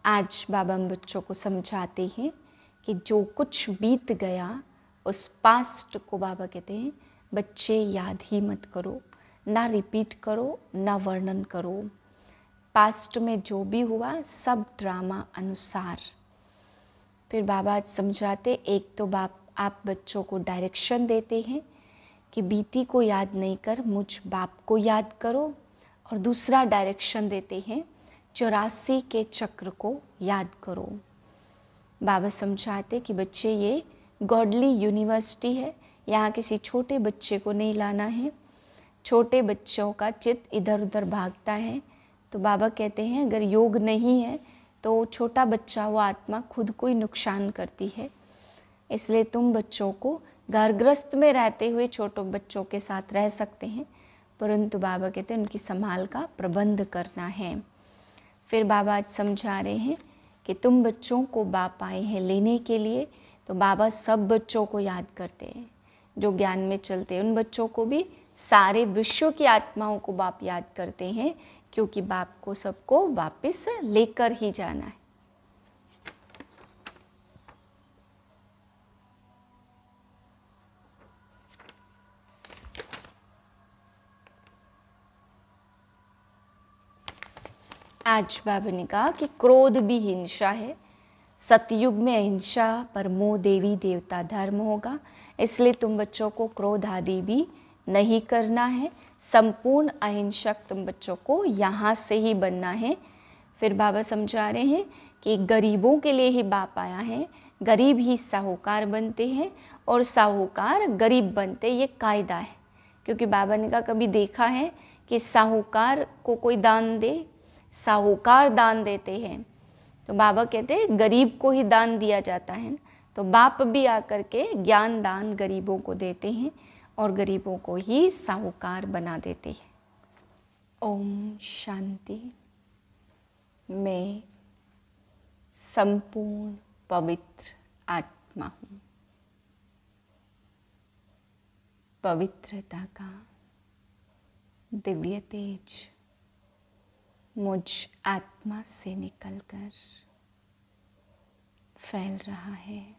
आज बाबा हम बच्चों को समझाते हैं कि जो कुछ बीत गया उस पास्ट को बाबा कहते हैं बच्चे याद ही मत करो, ना रिपीट करो, ना वर्णन करो। पास्ट में जो भी हुआ सब ड्रामा अनुसार। फिर बाबा आज समझाते, एक तो आप बच्चों को डायरेक्शन देते हैं कि बीती को याद नहीं कर, मुझ बाप को याद करो, और दूसरा डायरेक्शन देते हैं 84 के चक्र को याद करो। बाबा समझाते कि बच्चे ये गॉडली यूनिवर्सिटी है, यहाँ किसी छोटे बच्चे को नहीं लाना है। छोटे बच्चों का चित्त इधर उधर भागता है, तो बाबा कहते हैं अगर योग नहीं है तो छोटा बच्चा, वो आत्मा खुद को ही नुकसान करती है। इसलिए तुम बच्चों को घरग्रस्त में रहते हुए छोटे बच्चों के साथ रह सकते हैं, परंतु बाबा कहते हैं उनकी संभाल का प्रबंध करना है। फिर बाबा आज समझा रहे हैं कि तुम बच्चों को बाप आए हैं लेने के लिए, तो बाबा सब बच्चों को याद करते हैं जो ज्ञान में चलते हैं। उन बच्चों को भी, सारे विश्व की आत्माओं को बाप याद करते हैं, क्योंकि बाप को सबको वापस लेकर ही जाना है। आज बाबा ने कहा कि क्रोध भी हिंसा है। सतयुग में अहिंसा परमो देवी देवता धर्म होगा, इसलिए तुम बच्चों को क्रोध आदि भी नहीं करना है। संपूर्ण अहिंसक तुम बच्चों को यहाँ से ही बनना है। फिर बाबा समझा रहे हैं कि गरीबों के लिए ही बाप आया है, गरीब ही साहूकार बनते हैं और साहूकार गरीब बनते, ये कायदा है। क्योंकि बाबा ने कहा कभी देखा है कि साहूकार को कोई दान दे, साहूकार दान देते हैं, तो बाबा कहते हैं गरीब को ही दान दिया जाता है। तो बाप भी आकर के ज्ञान दान गरीबों को देते हैं और गरीबों को ही साहूकार बना देते हैं। ओम शांति। मैं संपूर्ण पवित्र आत्मा हूँ। पवित्रता का दिव्य तेज मुझ आत्मा से निकलकर फैल रहा है।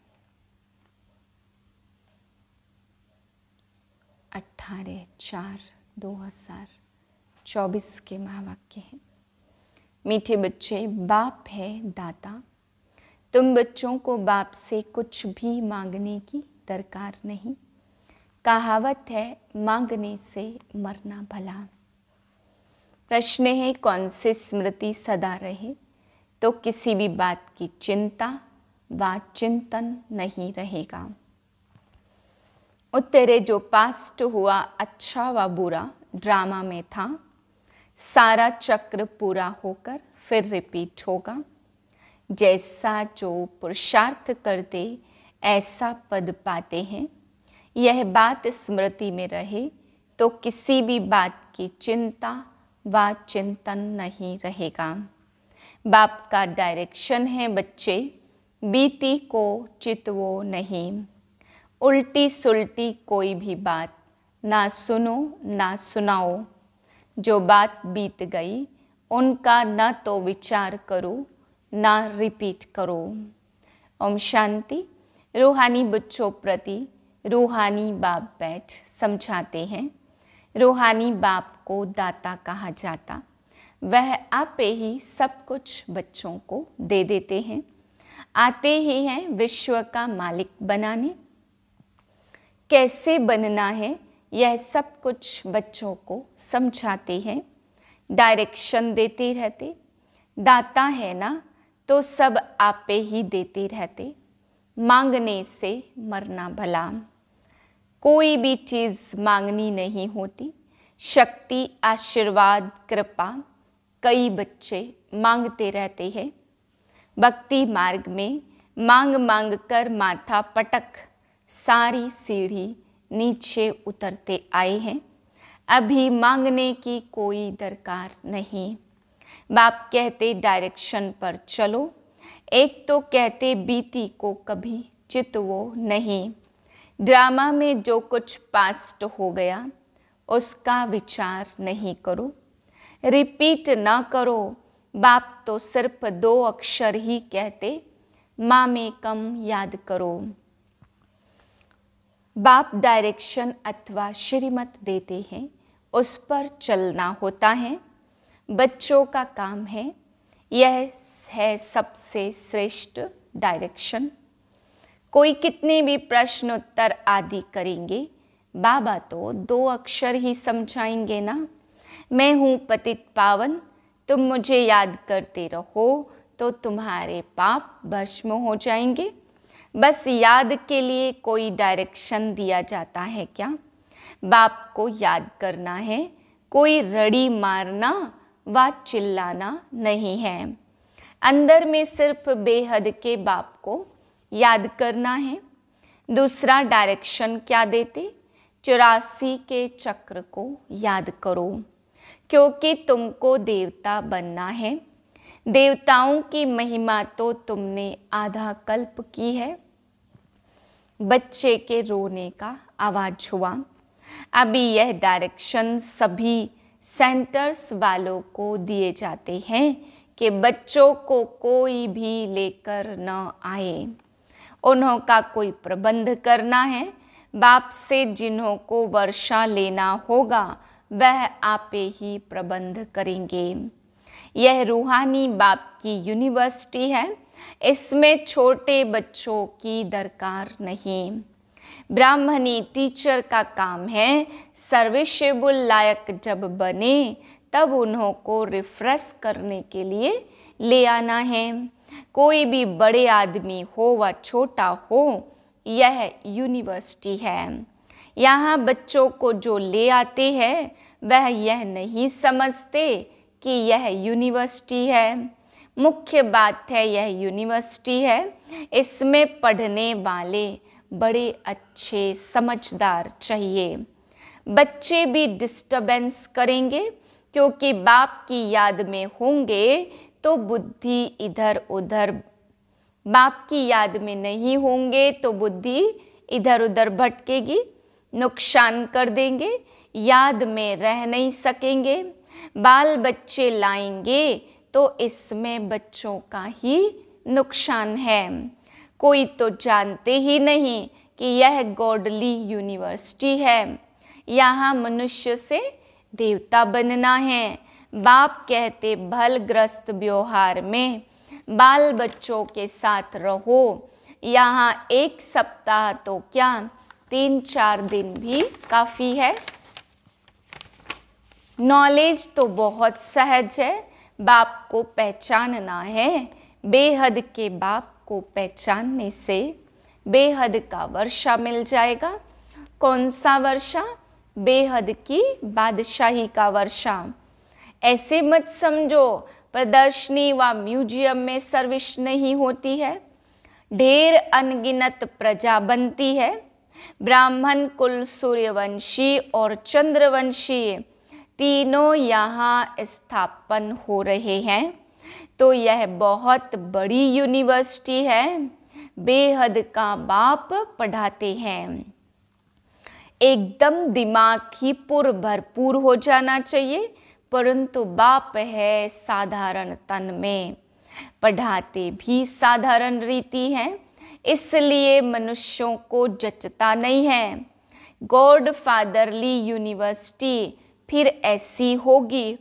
18/4/2024 के महावाक्य हैं। मीठे बच्चे, बाप है दाता। तुम बच्चों को बाप से कुछ भी मांगने की दरकार नहीं। कहावत है, मांगने से मरना भला। प्रश्न है, कौन सी स्मृति सदा रहे तो किसी भी बात की चिंता व चिंतन नहीं रहेगा। उत्तर है, जो पास्ट हुआ अच्छा व बुरा ड्रामा में था, सारा चक्र पूरा होकर फिर रिपीट होगा। जैसा जो पुरुषार्थ करते ऐसा पद पाते हैं। यह बात स्मृति में रहे तो किसी भी बात की चिंता व चिंतन नहीं रहेगा। बाप का डायरेक्शन है, बच्चे बीती को चितवो नहीं। उल्टी सुल्टी कोई भी बात ना सुनो ना सुनाओ। जो बात बीत गई उनका न तो विचार करो ना रिपीट करो। ओम शांति। रूहानी बच्चों प्रति रूहानी बाप बैठ समझाते हैं। रूहानी बाप को दाता कहा जाता, वह आपे ही सब कुछ बच्चों को दे देते हैं। आते ही हैं विश्व का मालिक बनाने। कैसे बनना है यह सब कुछ बच्चों को समझाते हैं, डायरेक्शन देते रहते। दाता है ना तो सब आपे ही देते रहते। मांगने से मरना भला। कोई भी चीज़ मांगनी नहीं होती। शक्ति, आशीर्वाद, कृपा कई बच्चे मांगते रहते हैं। भक्ति मार्ग में मांग मांग कर माथा पटक सारी सीढ़ी नीचे उतरते आए हैं। अभी मांगने की कोई दरकार नहीं। बाप कहते डायरेक्शन पर चलो। एक तो कहते बीती को कभी चितवो नहीं। ड्रामा में जो कुछ पास्ट हो गया उसका विचार नहीं करो, रिपीट ना करो। बाप तो सिर्फ 2 अक्षर ही कहते, मामेकम याद करो। बाप डायरेक्शन अथवा श्रीमत देते हैं, उस पर चलना होता है। बच्चों का काम है, यह है सबसे श्रेष्ठ डायरेक्शन। कोई कितने भी प्रश्न उत्तर आदि करेंगे, बाबा तो 2 अक्षर ही समझाएंगे ना। मैं हूँ पतित पावन, तुम मुझे याद करते रहो तो तुम्हारे पाप भस्म हो जाएंगे। बस याद के लिए कोई डायरेक्शन दिया जाता है क्या? बाप को याद करना है, कोई रड़ी मारना व चिल्लाना नहीं है। अंदर में सिर्फ बेहद के बाप को याद करना है। दूसरा डायरेक्शन क्या देते? 84 के चक्र को याद करो, क्योंकि तुमको देवता बनना है। देवताओं की महिमा तो तुमने आधा कल्प की है। बच्चे के रोने का आवाज हुआ। अभी यह डायरेक्शन सभी सेंटर्स वालों को दिए जाते हैं कि बच्चों को कोई भी लेकर न आए, उन्हों का कोई प्रबंध करना है। बाप से जिन्हों को वर्षा लेना होगा वह आपे ही प्रबंध करेंगे। यह रूहानी बाप की यूनिवर्सिटी है, इसमें छोटे बच्चों की दरकार नहीं। ब्राह्मणी टीचर का काम है सर्विसेबल लायक जब बने तब उन्हों को रिफ्रेश करने के लिए ले आना है। कोई भी बड़े आदमी हो व छोटा हो, यह यूनिवर्सिटी है। यहाँ बच्चों को जो ले आते हैं वह यह नहीं समझते कि यह यूनिवर्सिटी है। मुख्य बात है यह यूनिवर्सिटी है, इसमें पढ़ने वाले बड़े अच्छे समझदार चाहिए। बच्चे भी डिस्टर्बेंस करेंगे, क्योंकि बाप की याद में होंगे तो बुद्धि इधर उधर, बाप की याद में नहीं होंगे तो बुद्धि इधर उधर भटकेगी, नुकसान कर देंगे, याद में रह नहीं सकेंगे। बाल बच्चे लाएंगे तो इसमें बच्चों का ही नुकसान है। कोई तो जानते ही नहीं कि यह गॉडली यूनिवर्सिटी है। यहाँ मनुष्य से देवता बनना है। बाप कहते भलग्रस्त व्यवहार में बाल बच्चों के साथ रहो। यहाँ 1 सप्ताह तो क्या 3-4 दिन भी काफ़ी है। नॉलेज तो बहुत सहज है, बाप को पहचानना है। बेहद के बाप को पहचानने से बेहद का वर्षा मिल जाएगा। कौन सा वर्षा? बेहद की बादशाही का वर्षा। ऐसे मत समझो प्रदर्शनी व म्यूजियम में सर्विस नहीं होती है। ढेर अनगिनत प्रजा बनती है। ब्राह्मण कुल, सूर्यवंशी और चंद्रवंशी तीनों यहाँ स्थापन हो रहे हैं। तो यह बहुत बड़ी यूनिवर्सिटी है। बेहद का बाप पढ़ाते हैं। एकदम दिमाग ही भरपूर हो जाना चाहिए, परंतु बाप है साधारण तन में। पढ़ाते भी साधारण रीति है, इसलिए मनुष्यों को जचता नहीं है। गॉड फादरली यूनिवर्सिटी फिर ऐसी होगी।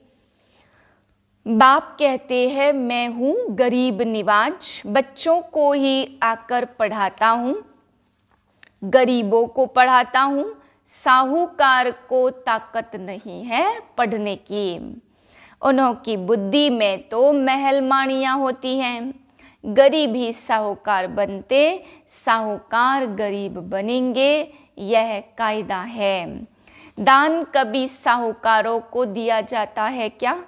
बाप कहते हैं मैं हूँ गरीब निवाज, बच्चों को ही आकर पढ़ाता हूँ, गरीबों को पढ़ाता हूँ। साहूकार को ताकत नहीं है पढ़ने की। उन्हों की बुद्धि में तो महल माड़ियाँ होती हैं। गरीब ही साहूकार बनते, साहूकार गरीब बनेंगे, यह कायदा है। दान कभी साहूकारों को दिया जाता है क्या?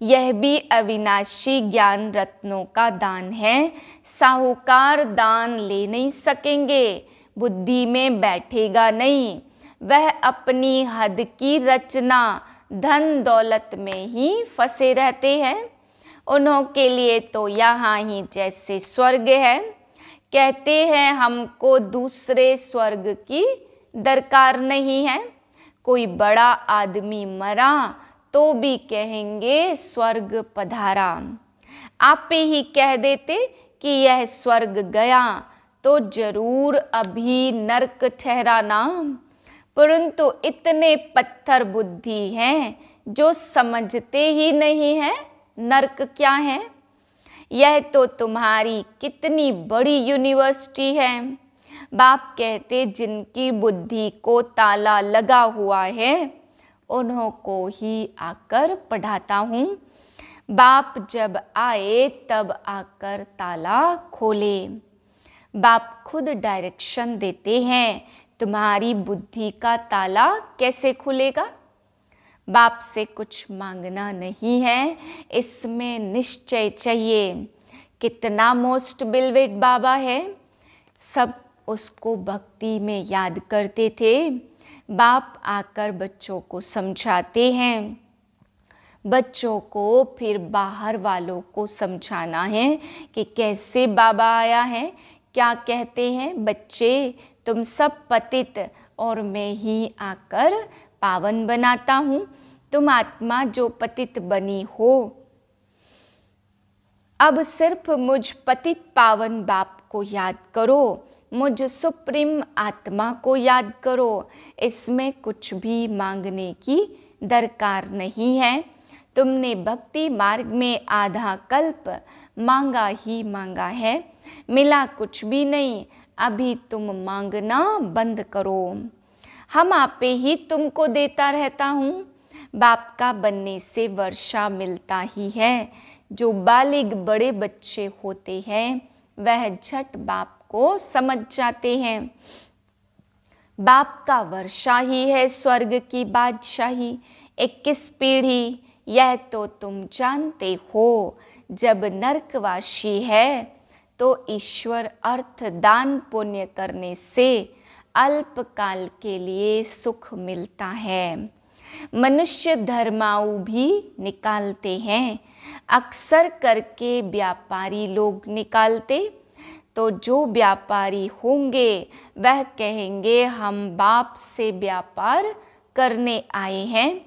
यह भी अविनाशी ज्ञान रत्नों का दान है। साहूकार दान ले नहीं सकेंगे, बुद्धि में बैठेगा नहीं। वह अपनी हद की रचना धन दौलत में ही फंसे रहते हैं। उन्हों के लिए तो यहाँ ही जैसे स्वर्ग है। कहते हैं हमको दूसरे स्वर्ग की दरकार नहीं है। कोई बड़ा आदमी मरा तो भी कहेंगे स्वर्ग पधारा। आप ही कह देते कि यह स्वर्ग गया तो जरूर अभी नरक ठहरा ना। परंतु इतने पत्थर बुद्धि हैं जो समझते ही नहीं है नरक क्या है। यह तो तुम्हारी कितनी बड़ी यूनिवर्सिटी है। बाप कहते जिनकी बुद्धि को ताला लगा हुआ है उन्हों को ही आकर पढ़ाता हूँ। बाप जब आए तब आकर ताला खोले। बाप खुद डायरेक्शन देते हैं, तुम्हारी बुद्धि का ताला कैसे खुलेगा। बाप से कुछ मांगना नहीं है, इसमें निश्चय चाहिए। कितना मोस्ट बिलवेड बाबा है, सब उसको भक्ति में याद करते थे। बाप आकर बच्चों को समझाते हैं, बच्चों को फिर बाहर वालों को समझाना है कि कैसे बाबा आया है। क्या कहते हैं बच्चे, तुम सब पतित और मैं ही आकर पावन बनाता हूँ। तुम आत्मा जो पतित बनी हो, अब सिर्फ मुझ पतित पावन बाप को याद करो, मुझ सुप्रीम आत्मा को याद करो। इसमें कुछ भी मांगने की दरकार नहीं है। तुमने भक्ति मार्ग में आधा कल्प मांगा ही मांगा है, मिला कुछ भी नहीं। अभी तुम मांगना बंद करो, हम आपे ही तुमको देता रहता हूँ। बाप का बनने से वर्षा मिलता ही है। जो बालिग बड़े बच्चे होते हैं वह झट बाप को समझ जाते हैं। बाप का वर्षा ही है स्वर्ग की बादशाही। 21 पीढ़ी यह तो तुम जानते हो। जब नरकवासी है तो ईश्वर अर्थ दान पुण्य करने से अल्पकाल के लिए सुख मिलता है। मनुष्य धर्माऊ भी निकालते हैं, अक्सर करके व्यापारी लोग निकालते। तो जो व्यापारी होंगे वह कहेंगे हम बाप से व्यापार करने आए हैं।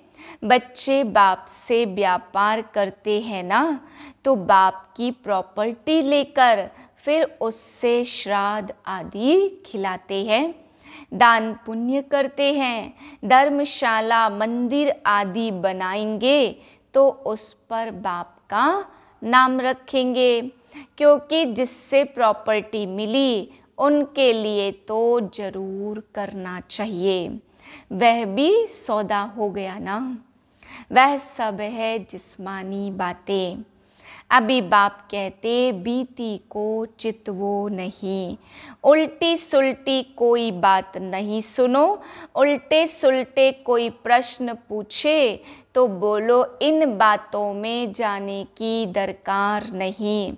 बच्चे बाप से व्यापार करते हैं ना, तो बाप की प्रॉपर्टी लेकर फिर उससे श्राद्ध आदि खिलाते हैं, दान पुण्य करते हैं। धर्मशाला मंदिर आदि बनाएंगे तो उस पर बाप का नाम रखेंगे, क्योंकि जिससे प्रॉपर्टी मिली उनके लिए तो जरूर करना चाहिए। वह भी सौदा हो गया ना। वह सब है जिस्मानी बातें। अभी बाप कहते बीती को चितवो नहीं, उल्टी सुल्टी कोई बात नहीं सुनो। उल्टे सुल्टे कोई प्रश्न पूछे तो बोलो इन बातों में जाने की दरकार नहीं।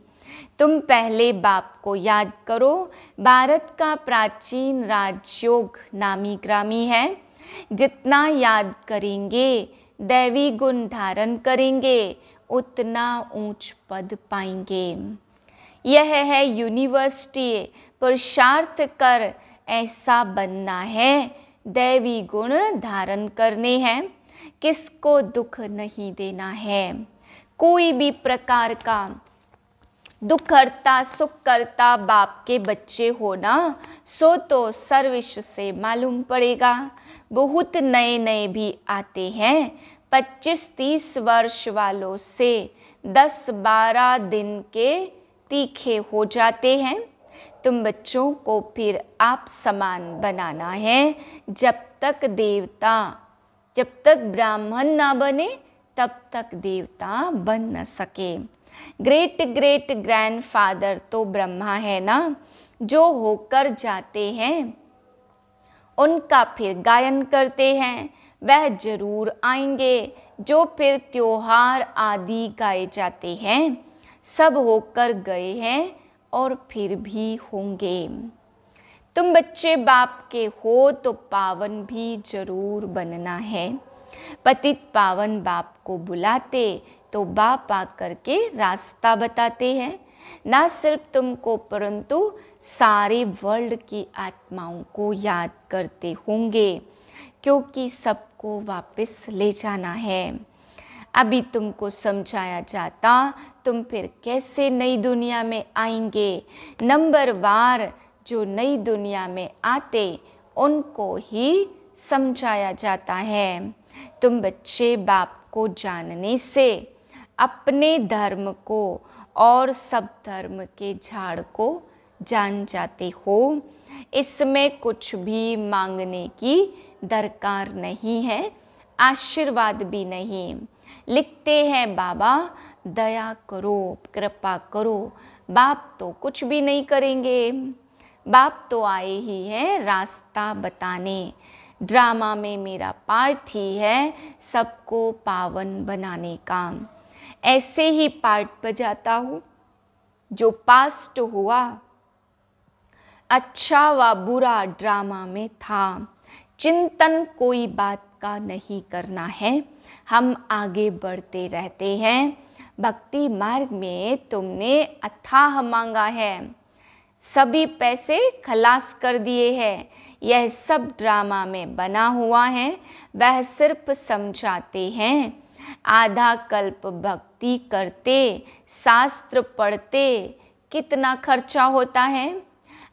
तुम पहले बाप को याद करो। भारत का प्राचीन राजयोग नामी ग्रामी है। जितना याद करेंगे दैवी गुण धारण करेंगे उतना ऊंच पद पाएंगे। यह है यूनिवर्सिटी। पुरुषार्थ कर ऐसा बनना है, दैवी गुण धारण करने हैं। किसको दुख नहीं देना है। कोई भी प्रकार का दुख करता सुख करता बाप के बच्चे हो ना, सो तो सर्विस से मालूम पड़ेगा। बहुत नए नए भी आते हैं, 25-30 वर्ष वालों से 10-12 दिन के तीखे हो जाते हैं। तुम बच्चों को फिर आप समान बनाना है। जब तक ब्राह्मण ना बने तब तक देवता बन न सके। ग्रेट ग्रेट ग्रैंडफादर तो ब्रह्मा है ना, जो होकर जाते हैं उनका फिर गायन करते हैं। वह जरूर आएंगे जो फिर त्योहार आदि गाए जाते हैं। सब होकर गए हैं और फिर भी होंगे। तुम बच्चे बाप के हो तो पावन भी जरूर बनना है। पतित पावन बाप को बुलाते तो बाप आकर के रास्ता बताते हैं। ना सिर्फ तुमको परंतु सारे वर्ल्ड की आत्माओं को याद करते होंगे, क्योंकि सबको वापस ले जाना है। अभी तुमको समझाया जाता, तुम फिर कैसे नई दुनिया में आएंगे। नंबर वार जो नई दुनिया में आते उनको ही समझाया जाता है। तुम बच्चे बाप को जानने से अपने धर्म को और सब धर्म के झाड़ को जान जाते हो। इसमें कुछ भी मांगने की दरकार नहीं है, आशीर्वाद भी नहीं। लिखते हैं बाबा दया करो, कृपा करो। बाप तो कुछ भी नहीं करेंगे, बाप तो आए ही हैं रास्ता बताने। ड्रामा में मेरा पार्ट ही है सबको पावन बनाने का। ऐसे ही पार्ट बजाता हूँ जो पास्ट हुआ, अच्छा व बुरा ड्रामा में था। चिंतन कोई बात का नहीं करना है, हम आगे बढ़ते रहते हैं। भक्ति मार्ग में तुमने अथाह मांगा है, सभी पैसे खलास कर दिए हैं। यह सब ड्रामा में बना हुआ है, वह सिर्फ समझाते हैं। आधा कल्प भक्ति करते, शास्त्र पढ़ते कितना खर्चा होता है।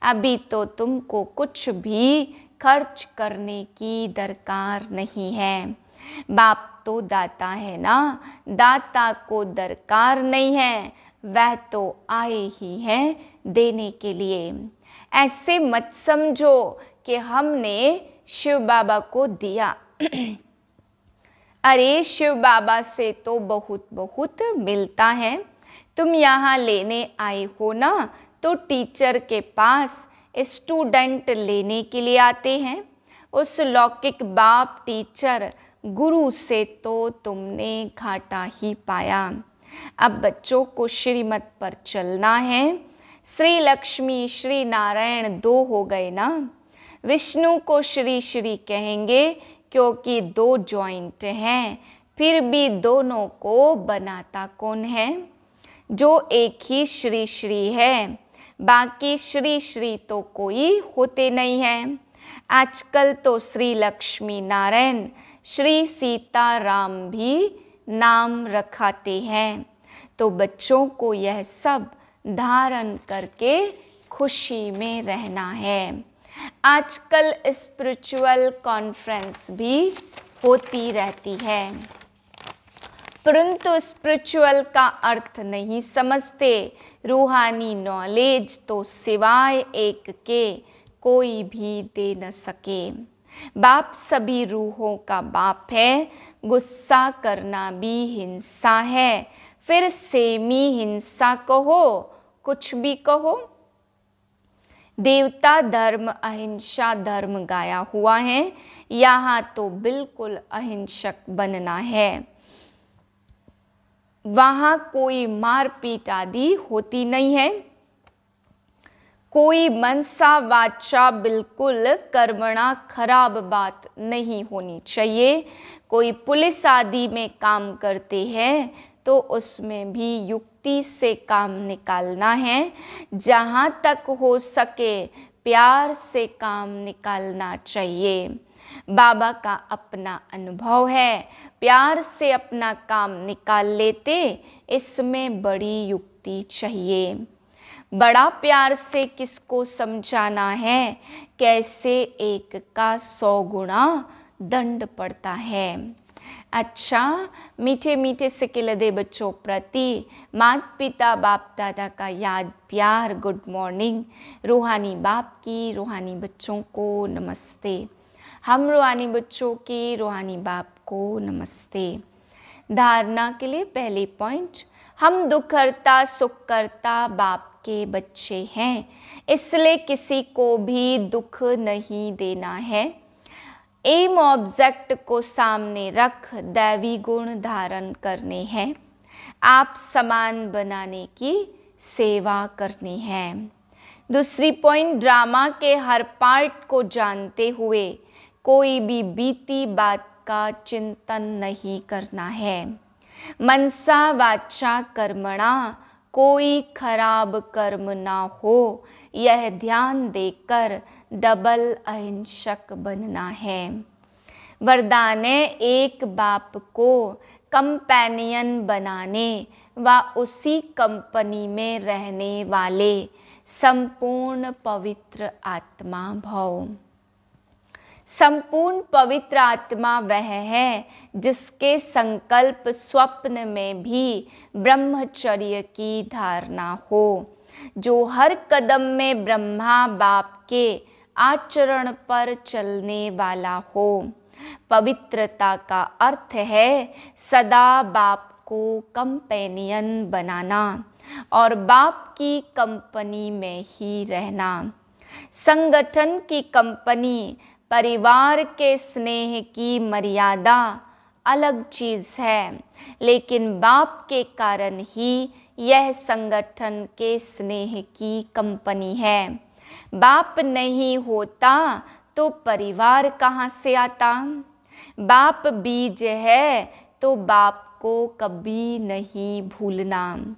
अभी तो तुमको कुछ भी खर्च करने की दरकार नहीं है। बाप तो दाता है ना, दाता को दरकार नहीं है, वह तो आए ही हैं देने के लिए। ऐसे मत समझो कि हमने शिव बाबा को दिया। अरे शिव बाबा से तो बहुत बहुत मिलता है। तुम यहाँ लेने आए हो ना, तो टीचर के पास स्टूडेंट लेने के लिए आते हैं। उस लौकिक बाप टीचर गुरु से तो तुमने घाटा ही पाया। अब बच्चों को श्रीमत पर चलना है। श्री लक्ष्मी श्री नारायण दो हो गए ना, विष्णु को श्री श्री कहेंगे क्योंकि दो जॉइंट हैं। फिर भी दोनों को बनाता कौन है? जो एक ही श्री श्री है, बाकी श्री श्री तो कोई होते नहीं हैं। आजकल तो श्री लक्ष्मी नारायण श्री सीताराम भी नाम रखाते हैं। तो बच्चों को यह सब धारण करके खुशी में रहना है। आजकल स्पिरिचुअल कॉन्फ्रेंस भी होती रहती है, परंतु स्पिरिचुअल का अर्थ नहीं समझते। रूहानी नॉलेज तो सिवाय एक के कोई भी दे न सके। बाप सभी रूहों का बाप है, गुस्सा करना भी हिंसा है। फिर सेमी हिंसा कहो, कुछ भी कहो। देवता धर्म अहिंसा धर्म गाया हुआ है, यहाँ तो बिल्कुल अहिंसक बनना है। वहाँ कोई मारपीट आदि होती नहीं है। कोई मनसा वाचा बिल्कुल कर्मणा खराब बात नहीं होनी चाहिए। कोई पुलिस आदि में काम करते हैं तो उसमें भी युक्ति से काम निकालना है। जहाँ तक हो सके प्यार से काम निकालना चाहिए। बाबा का अपना अनुभव है, प्यार से अपना काम निकाल लेते, इसमें बड़ी युक्ति चाहिए। बड़ा प्यार से किसको समझाना है, कैसे एक का 100 गुना दंड पड़ता है। अच्छा, मीठे मीठे से किलदे बच्चों प्रति माता पिता बाप दादा का याद प्यार गुड मॉर्निंग। रूहानी बाप की रूहानी बच्चों को नमस्ते। हम रूहानी बच्चों के रूहानी बाप को नमस्ते। धारणा के लिए पहले पॉइंट, हम दुखहर्ता सुखकर्ता बाप के बच्चे हैं, इसलिए किसी को भी दुख नहीं देना है। एम ऑब्जेक्ट को सामने रख दैवी गुण धारण करने हैं। आप समान बनाने की सेवा करनी है। दूसरी पॉइंट, ड्रामा के हर पार्ट को जानते हुए कोई भी बीती बात का चिंतन नहीं करना है। मनसा वाचा कर्मणा कोई खराब कर्म ना हो, यह ध्यान देकर डबल अहिंसक बनना है। वरदान है, एक बाप को कंपेनियन बनाने व उसी कंपनी में रहने वाले संपूर्ण पवित्र आत्मा भव। संपूर्ण पवित्र आत्मा वह है जिसके संकल्प स्वप्न में भी ब्रह्मचर्य की धारणा हो, जो हर कदम में ब्रह्मा बाप के आचरण पर चलने वाला हो। पवित्रता का अर्थ है सदा बाप को कंपेनियन बनाना और बाप की कंपनी में ही रहना। संगठन की कंपनी, परिवार के स्नेह की मर्यादा अलग चीज है, लेकिन बाप के कारण ही यह संगठन के स्नेह की कंपनी है। बाप नहीं होता तो परिवार कहाँ से आता? बाप बीज है तो बाप को कभी नहीं भूलना।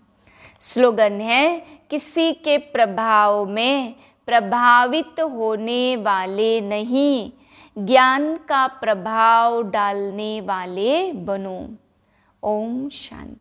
स्लोगन है, किसी के प्रभाव में प्रभावित होने वाले नहीं, ज्ञान का प्रभाव डालने वाले बनो। ओम शांति।